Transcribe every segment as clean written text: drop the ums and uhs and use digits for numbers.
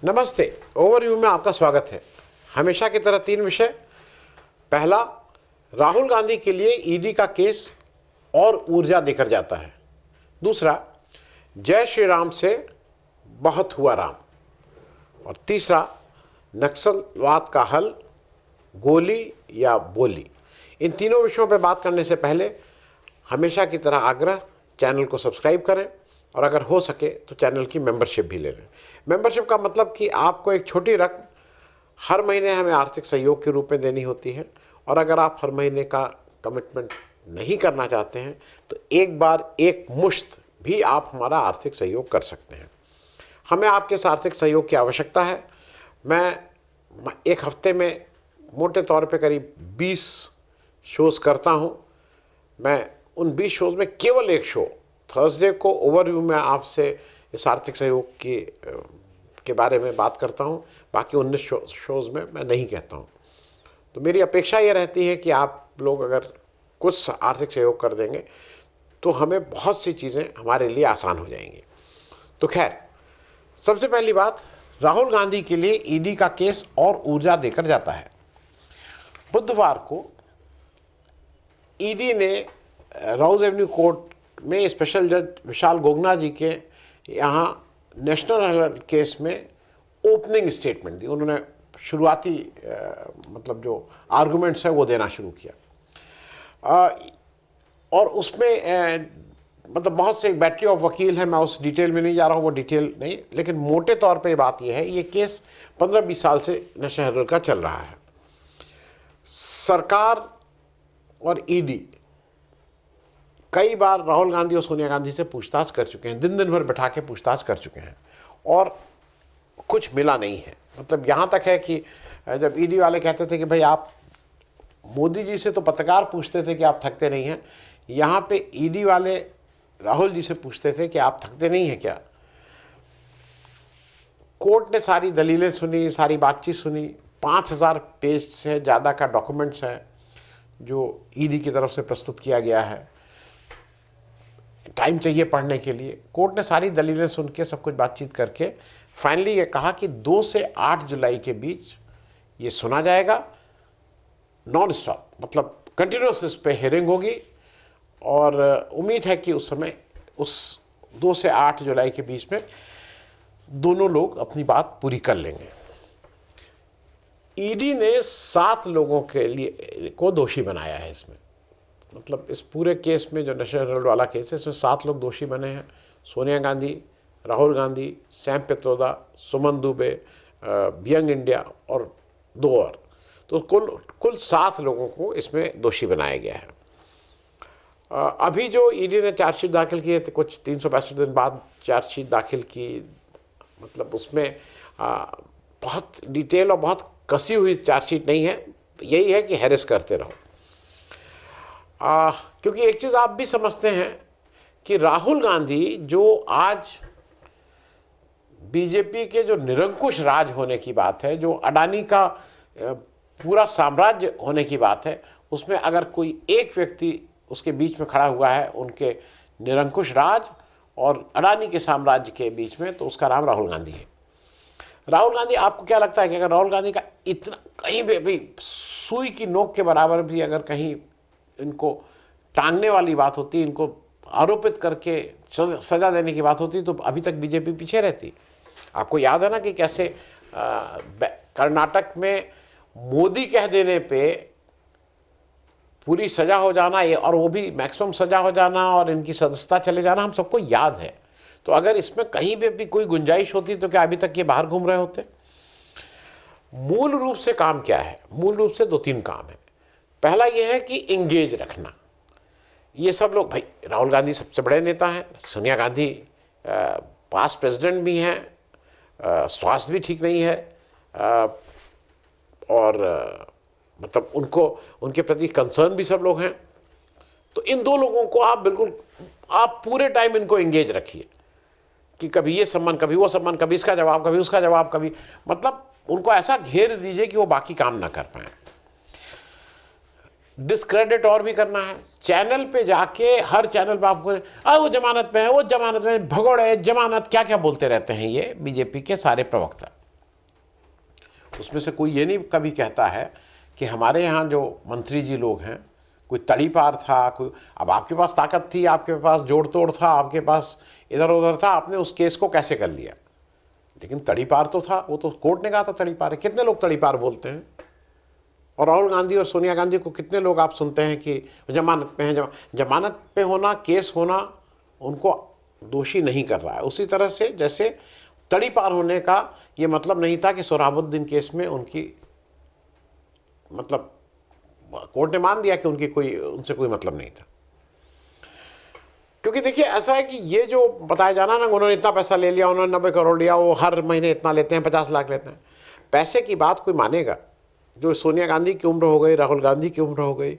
नमस्ते। ओवरव्यू में आपका स्वागत है। हमेशा की तरह 3 विषय। पहला, राहुल गांधी के लिए ईडी का केस और ऊर्जा देकर जाता है। दूसरा, जय श्री राम से बहुत हुआ राम। और तीसरा, नक्सलवाद का हल गोली या बोली। इन तीनों विषयों पर बात करने से पहले हमेशा की तरह आग्रह, चैनल को सब्सक्राइब करें और अगर हो सके तो चैनल की मेंबरशिप भी ले लें। मेंबरशिप का मतलब कि आपको एक छोटी रकम हर महीने हमें आर्थिक सहयोग के रूप में देनी होती है, और अगर आप हर महीने का कमिटमेंट नहीं करना चाहते हैं तो एक बार एक मुश्त भी आप हमारा आर्थिक सहयोग कर सकते हैं। हमें आपके इस आर्थिक सहयोग की आवश्यकता है। मैं एक हफ्ते में मोटे तौर पे करीब 20 शोज़ करता हूँ। मैं उन 20 शोज़ में केवल एक शो थर्सडे को ओवरव्यू में आपसे इस आर्थिक सहयोग के बारे में बात करता हूँ। बाकी 19 शोज़ में मैं नहीं कहता हूँ। तो मेरी अपेक्षा ये रहती है कि आप लोग अगर कुछ आर्थिक सहयोग कर देंगे तो हमें बहुत सी चीज़ें हमारे लिए आसान हो जाएंगी। तो खैर, सबसे पहली बात, राहुल गांधी के लिए ईडी का केस और ऊर्जा देकर जाता है। बुधवार को ईडी ने राउज एवेन्यू कोर्ट में स्पेशल जज विशाल गोगना जी के यहाँ नेशनल हेराल्ड केस में ओपनिंग स्टेटमेंट दी। उन्होंने शुरुआती मतलब जो आर्गुमेंट्स हैं वो देना शुरू किया, और उसमें मतलब बहुत से बैटरी ऑफ वकील हैं। मैं उस डिटेल में नहीं जा रहा हूँ, वो डिटेल नहीं, लेकिन मोटे तौर पे बात यह है, ये केस 15-20 साल से नेशनल हेराल्ड का चल रहा है। सरकार और ईडी कई बार राहुल गांधी और सोनिया गांधी से पूछताछ कर चुके हैं, दिन भर बैठा के पूछताछ कर चुके हैं, और कुछ मिला नहीं है। मतलब यहाँ तक है कि जब ईडी वाले कहते थे कि भाई आप मोदी जी से तो पत्रकार पूछते थे कि आप थकते नहीं हैं, यहाँ पे ईडी वाले राहुल जी से पूछते थे कि आप थकते नहीं हैं क्या। कोर्ट ने सारी दलीलें सुनी, सारी बातचीत सुनी। 5000 पेज से ज़्यादा का डॉक्यूमेंट्स है जो ईडी की तरफ से प्रस्तुत किया गया है। टाइम चाहिए पढ़ने के लिए। कोर्ट ने सारी दलीलें सुन के, सब कुछ बातचीत करके फाइनली ये कहा कि 2 से 8 जुलाई के बीच ये सुना जाएगा, नॉन स्टॉप, मतलब कंटिन्यूस इस पे हियरिंग होगी। और उम्मीद है कि उस समय, उस 2 से 8 जुलाई के बीच में दोनों लोग अपनी बात पूरी कर लेंगे। ईडी ने 7 लोगों के लिए को दोषी बनाया है इसमें। मतलब इस पूरे केस में, जो नेशनल हेराल्ड वाला केस है, इसमें 7 लोग दोषी बने हैं। सोनिया गांधी, राहुल गांधी, सैम पित्रोदा, सुमन दुबे, यंग इंडिया और 2 और। तो कुल 7 लोगों को इसमें दोषी बनाया गया है। अभी जो ईडी ने चार्जशीट दाखिल की है, तो कुछ 365 दिन बाद चार्जशीट दाखिल की। मतलब उसमें बहुत डिटेल और बहुत कसी हुई चार्जशीट नहीं है। यही है कि हैरेस करते रहो। क्योंकि एक चीज़ आप भी समझते हैं कि राहुल गांधी, जो आज बीजेपी के जो निरंकुश राज होने की बात है, जो अडानी का पूरा साम्राज्य होने की बात है, उसमें अगर कोई एक व्यक्ति उसके बीच में खड़ा हुआ है, उनके निरंकुश राज और अडानी के साम्राज्य के बीच में, तो उसका नाम राहुल गांधी है। राहुल गांधी, आपको क्या लगता है कि अगर राहुल गांधी का इतना कहीं भी सुई की नोक के बराबर भी अगर कहीं इनको टांगने वाली बात होती, इनको आरोपित करके सजा देने की बात होती, तो अभी तक बीजेपी पीछे रहती। आपको याद है ना कि कैसे कर्नाटक में मोदी कह देने पे पूरी सजा हो जाना, और वो भी मैक्सिमम सजा हो जाना, और इनकी सदस्यता चले जाना, हम सबको याद है। तो अगर इसमें कहीं भी कोई गुंजाइश होती तो क्या अभी तक ये बाहर घूम रहे होते। मूल रूप से काम क्या है? मूल रूप से 2-3 काम है। पहला ये है कि इंगेज रखना। ये सब लोग, भाई राहुल गांधी सबसे बड़े नेता हैं, सोनिया गांधी पास्ट प्रेसिडेंट भी हैं, स्वास्थ्य भी ठीक नहीं है, और मतलब उनके प्रति कंसर्न भी सब लोग हैं। तो इन 2 लोगों को आप पूरे टाइम इनको एंगेज रखिए कि कभी ये सम्मान, कभी वो सम्मान, कभी इसका जवाब, कभी उसका जवाब, कभी, मतलब उनको ऐसा घेर दीजिए कि वो बाकी काम ना कर पाए। डिस्क्रेडिट और भी करना है। चैनल पे जाके हर चैनल पे आपको वो जमानत में है, वो जमानत में, भगोड़े जमानत, क्या क्या बोलते रहते हैं ये बीजेपी के सारे प्रवक्ता। उसमें से कोई ये नहीं कभी कहता है कि हमारे यहाँ जो मंत्री जी लोग हैं, कोई तड़ी पार था, कोई, अब आपके पास ताकत थी, आपके पास जोड़ तोड़ था, आपके पास इधर उधर था, आपने उस केस को कैसे कर लिया। लेकिन तड़ी पार तो था, वो तो कोर्ट ने कहा था तड़ी पार है। कितने लोग तड़ी पार बोलते हैं? और राहुल गांधी और सोनिया गांधी को कितने लोग आप सुनते हैं कि जमानत पे हैं। जमानत पे होना, केस होना उनको दोषी नहीं कर रहा है। उसी तरह से जैसे तड़ी पार होने का ये मतलब नहीं था कि सोहराबुद्दीन केस में उनकी, मतलब कोर्ट ने मान दिया कि उनसे कोई मतलब नहीं था। क्योंकि देखिए ऐसा है कि ये जो बताया जाना ना, उन्होंने इतना पैसा ले लिया, उन्होंने 90 करोड़ लिया, वो हर महीने इतना लेते हैं, 50 लाख लेते हैं। पैसे की बात कोई मानेगा? जो सोनिया गांधी की उम्र हो गई, राहुल गांधी की उम्र हो गई,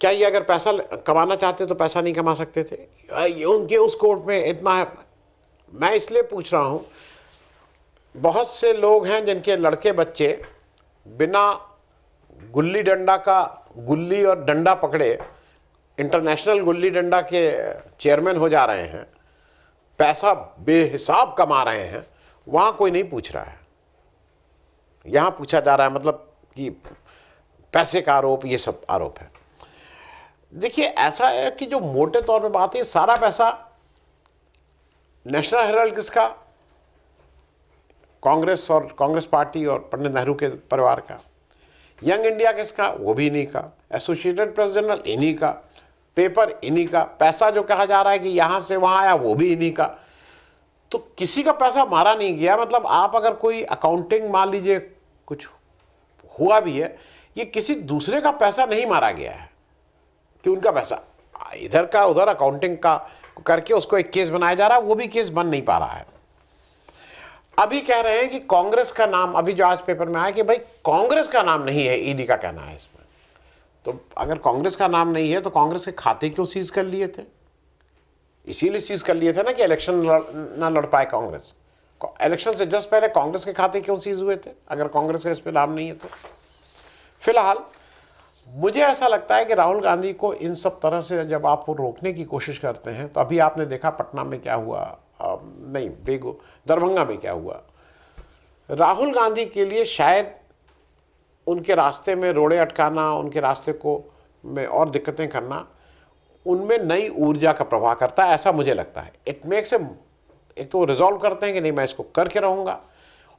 क्या ये अगर पैसा कमाना चाहते तो पैसा नहीं कमा सकते थे? उनके उस कोर्ट में इतना है। मैं इसलिए पूछ रहा हूँ, बहुत से लोग हैं जिनके लड़के बच्चे बिना गुल्ली डंडा का, गुल्ली और डंडा पकड़े इंटरनेशनल गुल्ली डंडा के चेयरमैन हो जा रहे हैं, पैसा बेहिसाब कमा रहे हैं, वहाँ कोई नहीं पूछ रहा है। यहाँ पूछा जा रहा है, मतलब कि पैसे का आरोप, ये सब आरोप है। देखिए ऐसा है कि जो मोटे तौर पे बात है, सारा पैसा नेशनल हेराल्ड किसका? कांग्रेस और कांग्रेस पार्टी और पंडित नेहरू के परिवार का। यंग इंडिया किसका? वो भी इन्हीं का। एसोसिएटेड प्रेस जर्नल इन्हीं का। पेपर इन्हीं का। पैसा जो कहा जा रहा है कि यहाँ से वहाँ आया, वो भी इन्हीं का। तो किसी का पैसा मारा नहीं गया। मतलब आप अगर कोई अकाउंटिंग मान लीजिए कुछ हुआ भी है, ये किसी दूसरे का पैसा नहीं मारा गया है कि उनका पैसा इधर का उधर अकाउंटिंग का करके उसको एक केस बनाया जा रहा है, वो भी केस बन नहीं पा रहा है। अभी कह रहे हैं कि कांग्रेस का नाम, अभी जो आज पेपर में आया कि भाई कांग्रेस का नाम नहीं है, ईडी का कहना है इसमें। तो अगर कांग्रेस का नाम नहीं है तो कांग्रेस के खाते क्यों सीज कर लिए थे? इसीलिए सीज कर लिए थे ना कि इलेक्शन ना लड़ पाए कांग्रेस। इलेक्शन से जस्ट पहले कांग्रेस के खाते क्यों सीज हुए थे अगर कांग्रेस का इस पर नाम नहीं है तो? फिलहाल मुझे ऐसा लगता है कि राहुल गांधी को इन सब तरह से जब आप रोकने की कोशिश करते हैं, तो अभी आपने देखा पटना में क्या हुआ, दरभंगा में क्या हुआ। राहुल गांधी के लिए शायद उनके रास्ते में रोड़े अटकाना, उनके रास्ते को में और दिक्कतें करना, उनमें नई ऊर्जा का प्रवाह करता है, ऐसा मुझे लगता है। इट मेक्स एक तो रिजॉल्व करते हैं कि नहीं मैं इसको करके रहूँगा,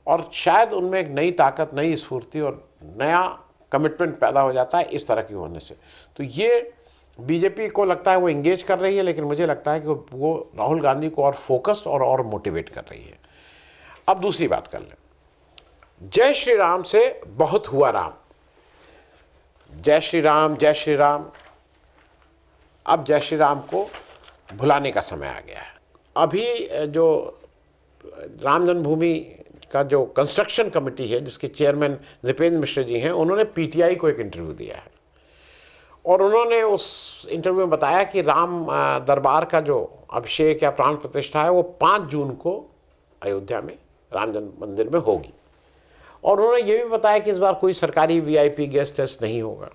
और शायद उनमें एक नई ताकत, नई स्फूर्ति और नया कमिटमेंट पैदा हो जाता है इस तरह की होने से। तो ये बीजेपी को लगता है वो इंगेज कर रही है, लेकिन मुझे लगता है कि वो राहुल गांधी को और फोकस्ड और मोटिवेट कर रही है। अब दूसरी बात कर लें। जय श्री राम से बहुत हुआ राम। जय श्री राम, जय श्री राम। अब जय श्री राम को भुलाने का समय आ गया है। अभी जो राम जन्मभूमि का जो कंस्ट्रक्शन कमेटी है, जिसके चेयरमैन नृपेंद्र मिश्र जी हैं, उन्होंने पीटीआई को एक इंटरव्यू दिया है और उन्होंने उस इंटरव्यू में बताया कि राम दरबार का जो अभिषेक या प्राण प्रतिष्ठा है वो 5 जून को अयोध्या में राम जन्म मंदिर में होगी। और उन्होंने ये भी बताया कि इस बार कोई सरकारी वीआईपी गेस्ट टेस्ट नहीं होगा।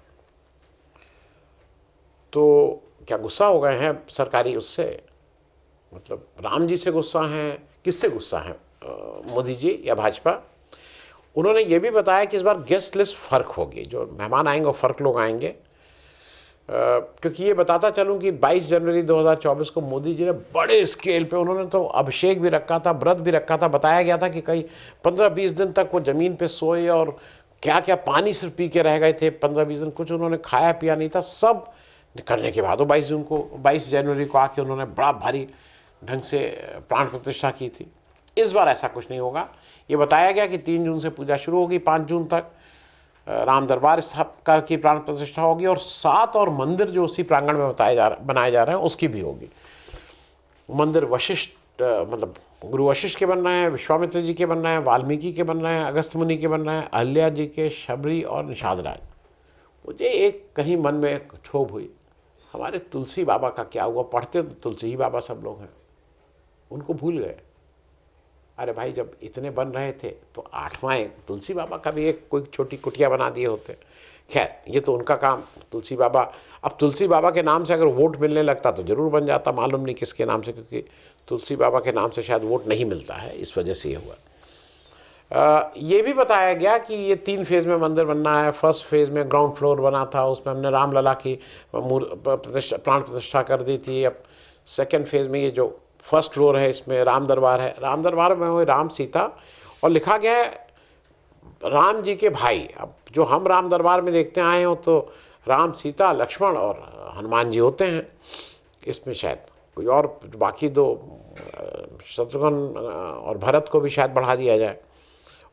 तो क्या गुस्सा हो गए हैं सरकारी उससे, मतलब राम जी से गुस्सा हैं? किससे गुस्सा है, मोदी जी या भाजपा? उन्होंने ये भी बताया कि इस बार गेस्ट लिस्ट फ़र्क होगी, जो मेहमान आएंगे वो फ़र्क लोग आएंगे। क्योंकि ये बताता चलूं कि 22 जनवरी 2024 को मोदी जी ने बड़े स्केल पे, उन्होंने तो अभिषेक भी रखा था, व्रत भी रखा था। बताया गया था कि कई 15-20 दिन तक वो ज़मीन पे सोए और क्या क्या पानी सिर्फ पी के रह गए थे 15-20 दिन, कुछ उन्होंने खाया पिया नहीं था। सब करने के बाद वो 22 जनवरी को आके उन्होंने बड़ा भारी ढंग से प्राण प्रतिष्ठा की थी। इस बार ऐसा कुछ नहीं होगा। ये बताया गया कि 3 जून से पूजा शुरू होगी, 5 जून तक राम दरबार स्थापना की प्राण प्रतिष्ठा होगी, और 7 और मंदिर जो उसी प्रांगण में बनाए जा रहे हैं उसकी भी होगी। मंदिर वशिष्ठ, मतलब गुरु वशिष्ठ के बन रहे हैं, विश्वामित्र जी के बन रहे हैं, वाल्मीकि के बन रहे हैं, अगस्त्य मुनि के बन रहे हैं, अहल्या जी के, शबरी और निषाद राज। मुझे एक कहीं मन में क्षोभ हुई, हमारे तुलसी बाबा का क्या हुआ? पढ़ते तो तुलसी ही बाबा सब लोग हैं, उनको भूल गए। अरे भाई, जब इतने बन रहे थे तो 8वां तुलसी बाबा का भी एक कोई छोटी कुटिया बना दिए होते। खैर, ये तो उनका काम। तुलसी बाबा, अब तुलसी बाबा के नाम से अगर वोट मिलने लगता तो ज़रूर बन जाता, मालूम नहीं किसके नाम से, क्योंकि तुलसी बाबा के नाम से शायद वोट नहीं मिलता है, इस वजह से ये हुआ। ये भी बताया गया कि ये 3 फेज़ में मंदिर बनना है। फर्स्ट फेज़ में ग्राउंड फ्लोर बना था, उसमें हमने रामलला की प्राण प्रतिष्ठा कर दी थी। अब सेकंड फेज़ में ये जो फर्स्ट फ्लोर है, इसमें राम दरबार है। राम दरबार में हुए राम सीता, और लिखा गया है राम जी के भाई। अब जो हम राम दरबार में देखते आए हो तो राम, सीता, लक्ष्मण और हनुमान जी होते हैं। इसमें शायद कोई और बाकी 2 शत्रुघ्न और भरत को भी शायद बढ़ा दिया जाए,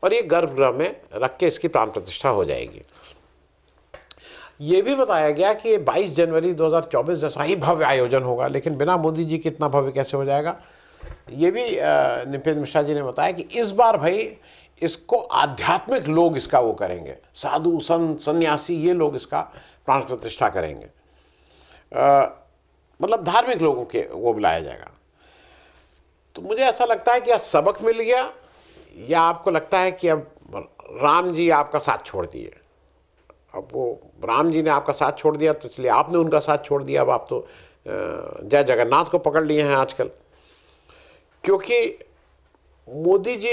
और ये गर्भगृह में रख के इसकी प्राण प्रतिष्ठा हो जाएगी। ये भी बताया गया कि 22 जनवरी 2024 जैसा ही भव्य आयोजन होगा, लेकिन बिना मोदी जी के इतना भव्य कैसे हो जाएगा। ये भी निपेंद्र मिश्रा जी ने बताया कि इस बार भाई इसको आध्यात्मिक लोग इसका वो करेंगे, साधु संत सन्यासी, ये लोग इसका प्राण प्रतिष्ठा करेंगे। मतलब धार्मिक लोगों के वो बुलाया जाएगा। तो मुझे ऐसा लगता है कि आज सबक मिल गया, या आपको लगता है कि अब राम जी आपका साथ छोड़ दिए। अब वो राम जी ने आपका साथ छोड़ दिया तो इसलिए आपने उनका साथ छोड़ दिया। अब आप तो जय जगन्नाथ को पकड़ लिए हैं आजकल। क्योंकि मोदी जी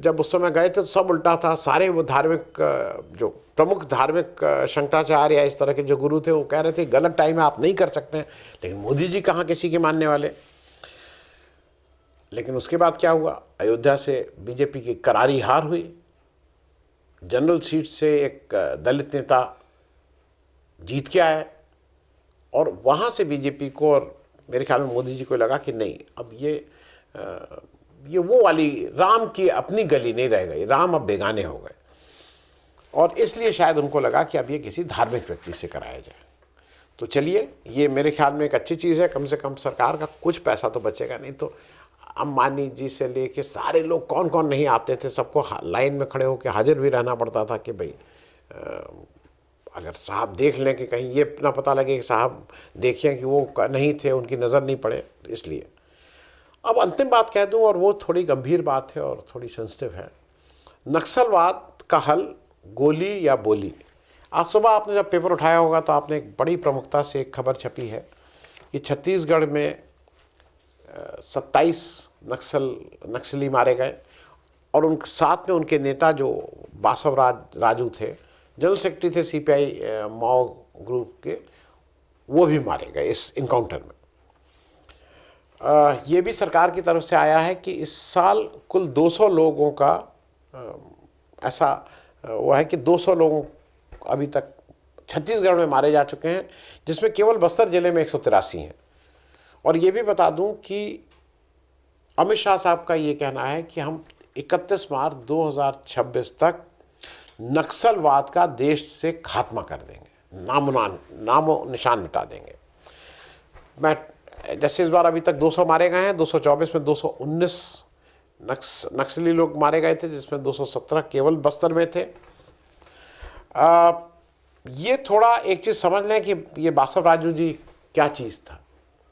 जब उस समय गए थे तो सब उल्टा था। सारे वो धार्मिक जो प्रमुख धार्मिक शंकराचार्य या इस तरह के जो गुरु थे वो कह रहे थे गलत टाइम है, आप नहीं कर सकते हैं। लेकिन मोदी जी कहाँ किसी के मानने वाले। लेकिन उसके बाद क्या हुआ, अयोध्या से बीजेपी की करारी हार हुई। जनरल सीट से एक दलित नेता जीत के आए, और वहाँ से बीजेपी को और मेरे ख्याल में मोदी जी को लगा कि नहीं, अब ये वो वाली राम की अपनी गली नहीं रह गई, राम अब बेगाने हो गए। और इसलिए शायद उनको लगा कि अब ये किसी धार्मिक व्यक्ति से कराया जाए। तो चलिए, ये मेरे ख्याल में एक अच्छी चीज़ है। कम से कम सरकार का कुछ पैसा तो बचेगा। नहीं तो अंबानी जी से लेके सारे लोग कौन कौन नहीं आते थे, सबको लाइन में खड़े होकर हाजिर भी रहना पड़ता था कि भाई अगर साहब देख लें कि कहीं ये ना पता लगे कि साहब देखिए कि वो नहीं थे, उनकी नज़र नहीं पड़े। इसलिए अब अंतिम बात कह दूं, और वो थोड़ी गंभीर बात है और थोड़ी सेंसिटिव है। नक्सलवाद का हल गोली या बोली। आज सुबह आपने जब पेपर उठाया होगा तो आपने एक बड़ी प्रमुखता से एक खबर छपी है कि छत्तीसगढ़ में 27 नक्सली मारे गए, और उन साथ में उनके नेता जो बासव राजू थे, जनरल सेक्रेटरी थे सीपीआई माओ ग्रुप के, वो भी मारे गए इस इनकाउंटर में। ये भी सरकार की तरफ से आया है कि इस साल कुल 200 लोगों का ऐसा वो है कि 200 लोगों अभी तक छत्तीसगढ़ में मारे जा चुके हैं, जिसमें केवल बस्तर जिले में 183 हैं। और ये भी बता दूं कि अमित शाह साहब का ये कहना है कि हम 31 मार्च 2026 तक नक्सलवाद का देश से खात्मा कर देंगे, नामो निशान मिटा देंगे। मैं जैसे इस बार अभी तक 200 मारे गए हैं, 224 में 219 नक्सली लोग मारे गए थे, जिसमें 217 केवल बस्तर में थे। ये थोड़ा एक चीज़ समझ लें कि ये बासव राजू जी क्या चीज़ था।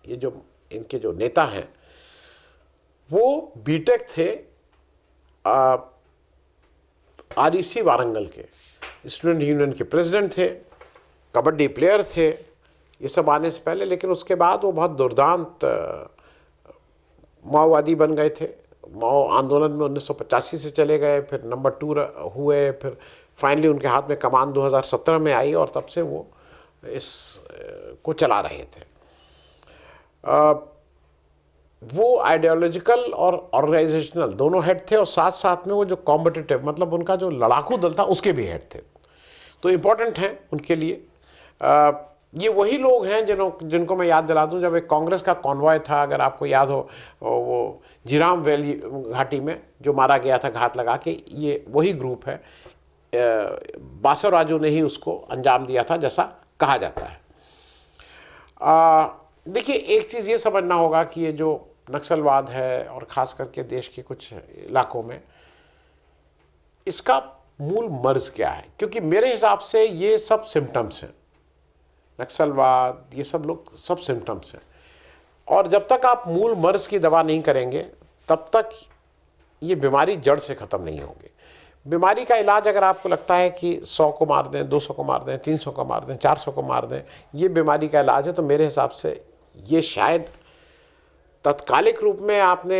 ये जो इनके जो नेता हैं वो बीटेक थे आरईसी वारंगल के, स्टूडेंट यूनियन के प्रेसिडेंट थे, कबड्डी प्लेयर थे, ये सब आने से पहले। लेकिन उसके बाद वो बहुत दुर्दांत माओवादी बन गए थे। माओ आंदोलन में 1985 से चले गए, फिर नंबर 2 हुए, फिर फाइनली उनके हाथ में कमान 2017 में आई, और तब से वो इस को चला रहे थे। वो आइडियोलॉजिकल और ऑर्गेनाइजेशनल दोनों हेड थे, और साथ साथ में वो जो कॉम्पिटिटिव, मतलब उनका जो लड़ाकू दल था उसके भी हेड थे। तो इम्पोर्टेंट हैं उनके लिए। ये वही लोग हैं जिनको मैं याद दिला दूं, जब एक कांग्रेस का कॉन्वॉय था, अगर आपको याद हो, वो जिराम वैली घाटी में जो मारा गया था घात लगा के, ये वही ग्रुप है। बासव राजू ने ही उसको अंजाम दिया था, जैसा कहा जाता है। देखिए, एक चीज़ ये समझना होगा कि ये जो नक्सलवाद है, और ख़ास करके देश के कुछ इलाकों में, इसका मूल मर्ज क्या है। क्योंकि मेरे हिसाब से ये सब सिम्टम्स हैं, नक्सलवाद, ये सब लोग सब सिम्टम्स हैं। और जब तक आप मूल मर्ज की दवा नहीं करेंगे तब तक ये बीमारी जड़ से ख़त्म नहीं होगी। बीमारी का इलाज अगर आपको लगता है कि 100 को मार दें, 200 को मार दें, 300 को मार दें, 400 को मार दें, ये बीमारी का इलाज है, तो मेरे हिसाब से ये शायद तत्कालिक रूप में आपने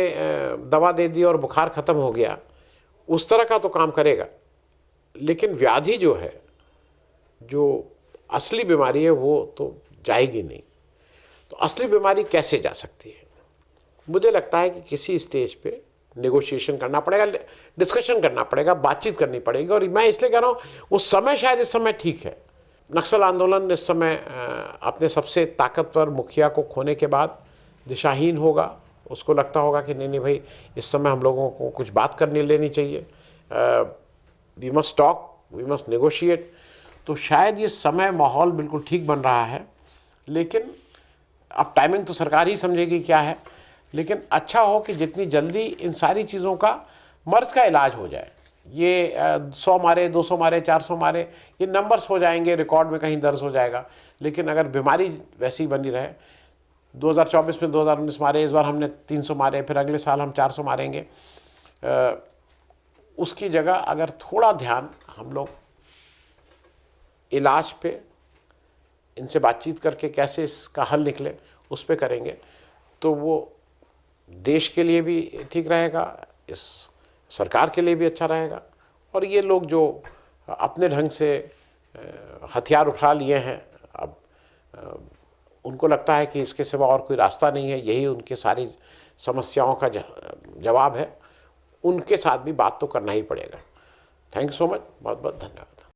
दवा दे दी और बुखार ख़त्म हो गया, उस तरह का तो काम करेगा, लेकिन व्याधि जो है, जो असली बीमारी है, वो तो जाएगी नहीं। तो असली बीमारी कैसे जा सकती है? मुझे लगता है कि किसी स्टेज पे नेगोशिएशन करना पड़ेगा, डिस्कशन करना पड़ेगा, बातचीत करनी पड़ेगी। और मैं इसलिए कह रहा हूँ उस समय शायद इस समय ठीक है। नक्सल आंदोलन इस समय अपने सबसे ताकतवर मुखिया को खोने के बाद दिशाहीन होगा। उसको लगता होगा कि नहीं नहीं भाई, इस समय हम लोगों को कुछ बात करनी लेनी चाहिए, we must talk, we must negotiate. तो शायद ये समय माहौल बिल्कुल ठीक बन रहा है, लेकिन अब टाइमिंग तो सरकार ही समझेगी क्या है। लेकिन अच्छा हो कि जितनी जल्दी इन सारी चीज़ों का, मर्ज का इलाज हो जाए। ये 100 मारे, 200 मारे, 400 मारे, ये नंबर्स हो जाएंगे, रिकॉर्ड में कहीं दर्ज हो जाएगा। लेकिन अगर बीमारी वैसी बनी रहे, 2024 में 2019 मारे, इस बार हमने 300 मारे, फिर अगले साल हम 400 मारेंगे, उसकी जगह अगर थोड़ा ध्यान हम लोग इलाज पे, इनसे बातचीत करके कैसे इसका हल निकले, उस पे करेंगे, तो वो देश के लिए भी ठीक रहेगा, इस सरकार के लिए भी अच्छा रहेगा। और ये लोग जो अपने ढंग से हथियार उठा लिए हैं, अब उनको लगता है कि इसके सिवा और कोई रास्ता नहीं है, यही उनके सारी समस्याओं का जवाब है, उनके साथ भी बात तो करना ही पड़ेगा। थैंक यू सो मच, बहुत बहुत धन्यवाद।